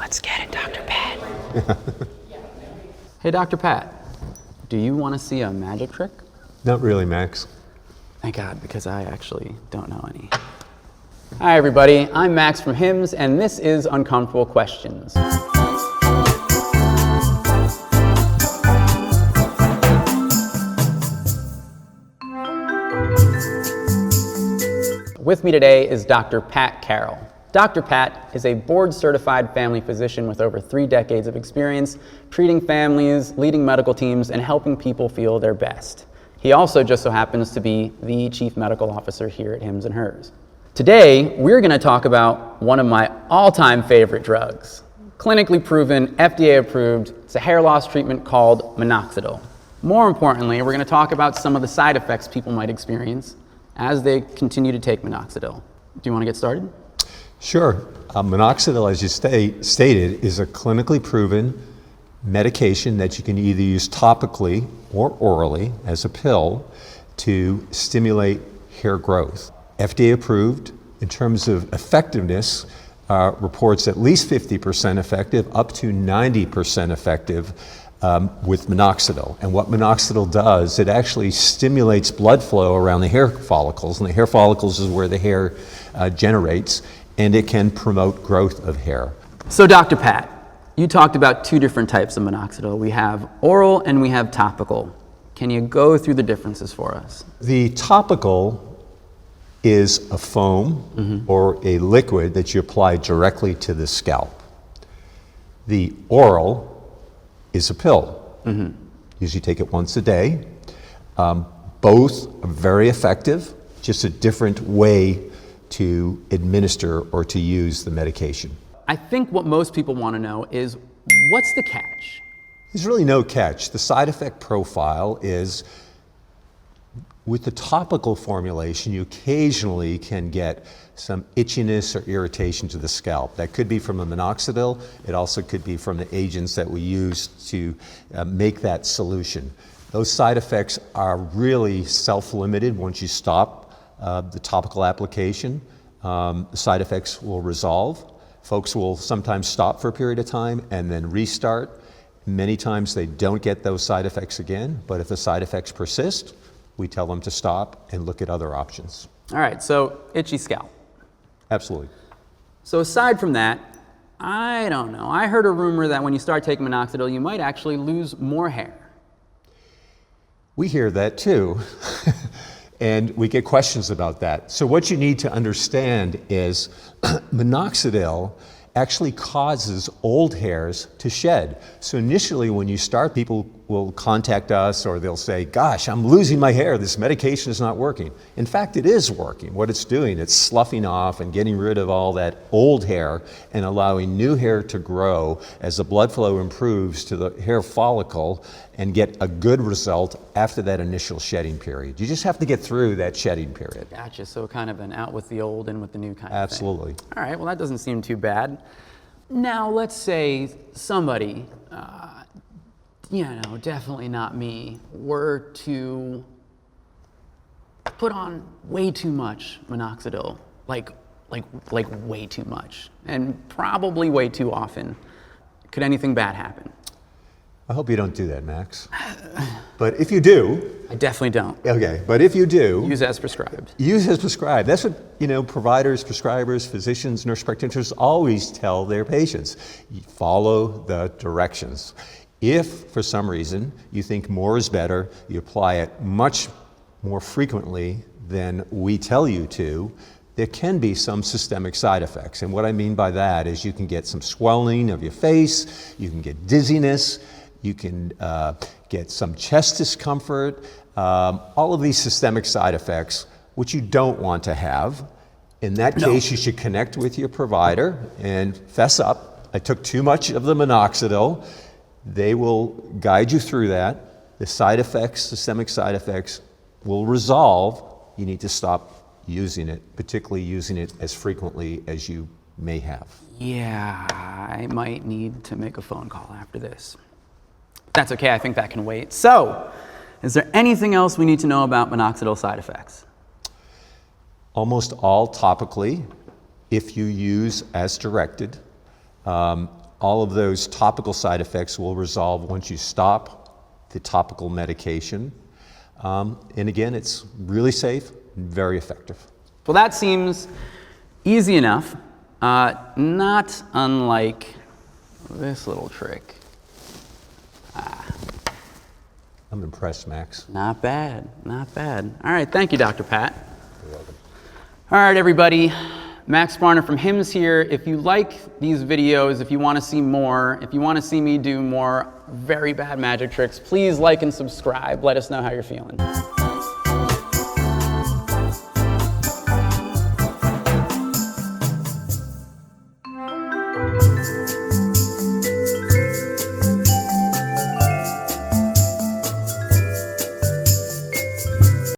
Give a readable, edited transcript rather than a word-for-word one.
Let's get it, Dr. Pat. Hey, Dr. Pat, do you want to see a magic trick? Not really, Max. Thank God, because I actually don't know any. Hi, everybody. I'm Max from HIMSS, and this is Uncomfortable Questions. With me today is Dr. Pat Carroll. Dr. Pat is a board-certified family physician with over 3 decades of experience treating families, leading medical teams, and helping people feel their best. He also just so happens to be the Chief Medical Officer here at HIMSS and HERS. Today, we're going to talk about one of my all-time favorite drugs, clinically proven, FDA-approved. It's a hair loss treatment called minoxidil. More importantly, we're going to talk about some of the side effects people might experience as they continue to take minoxidil. Do you want to get started? Sure. Minoxidil, as you stated, is a clinically proven medication that you can either use topically or orally as a pill to stimulate hair growth. FDA approved. In terms of effectiveness, reports at least 50% effective, up to 90% effective with minoxidil. And what minoxidil does, it actually stimulates blood flow around the hair follicles, and the hair follicles is where the hair generates, and it can promote growth of hair. So Dr. Pat, you talked about 2 different types of minoxidil. We have oral and we have topical. Can you go through the differences for us? The topical is a foam or a liquid that you apply directly to the scalp. The oral is a pill. Usually take it once a day. Both are very effective, just a different way to administer or to use the medication. I think what most people want to know is, what's the catch? There's really no catch. The side effect profile is, with the topical formulation, you occasionally can get some itchiness or irritation to the scalp. That could be from the minoxidil. It also could be from the agents that we use to make that solution. Those side effects are really self-limited. Once you stop the topical application, the side effects will resolve. Folks will sometimes stop for a period of time and then restart. Many times they don't get those side effects again, but if the side effects persist, we tell them to stop and look at other options. All right, so itchy scalp. Absolutely. So aside from that, I don't know. I heard a rumor that when you start taking minoxidil, you might actually lose more hair. We hear that too. And we get questions about that. So what you need to understand is minoxidil actually causes old hairs to shed. So initially when you start, people will contact us or they'll say, gosh, I'm losing my hair, this medication is not working. In fact, it is working. What it's doing, it's sloughing off and getting rid of all that old hair and allowing new hair to grow as the blood flow improves to the hair follicle and get a good result after that initial shedding period. You just have to get through that shedding period. Gotcha, so kind of an out with the old, in with the new kind Absolutely. of thing. All right, well that doesn't seem too bad. Now let's say somebody, definitely not me, were to put on way too much minoxidil, like way too much, and probably way too often. Could anything bad happen? I hope you don't do that, Max. But if you do... I definitely don't. Okay, but if you do... Use as prescribed. Use as prescribed. That's what, providers, prescribers, physicians, nurse practitioners always tell their patients. You follow the directions. If, for some reason, you think more is better, you apply it much more frequently than we tell you to, there can be some systemic side effects. And what I mean by that is you can get some swelling of your face, you can get dizziness, you can get some chest discomfort, all of these systemic side effects, which you don't want to have. In that case, you should connect with your provider and fess up. I took too much of the minoxidil. They will guide you through that. The side effects, systemic side effects, will resolve. You need to stop using it, particularly using it as frequently as you may have. Yeah, I might need to make a phone call after this. That's okay, I think that can wait. So, is there anything else we need to know about minoxidil side effects? Almost all topically, if you use as directed. all of those topical side effects will resolve once you stop the topical medication. And again, it's really safe and very effective. Well, that seems easy enough, not unlike this little trick. I'm impressed, Max. Not bad, not bad. All right, thank you, Dr. Pat. You're welcome. All right, everybody. Max Sparner from HIMSS here. If you like these videos, if you want to see more, if you want to see me do more very bad magic tricks, please like and subscribe. Let us know how you're feeling.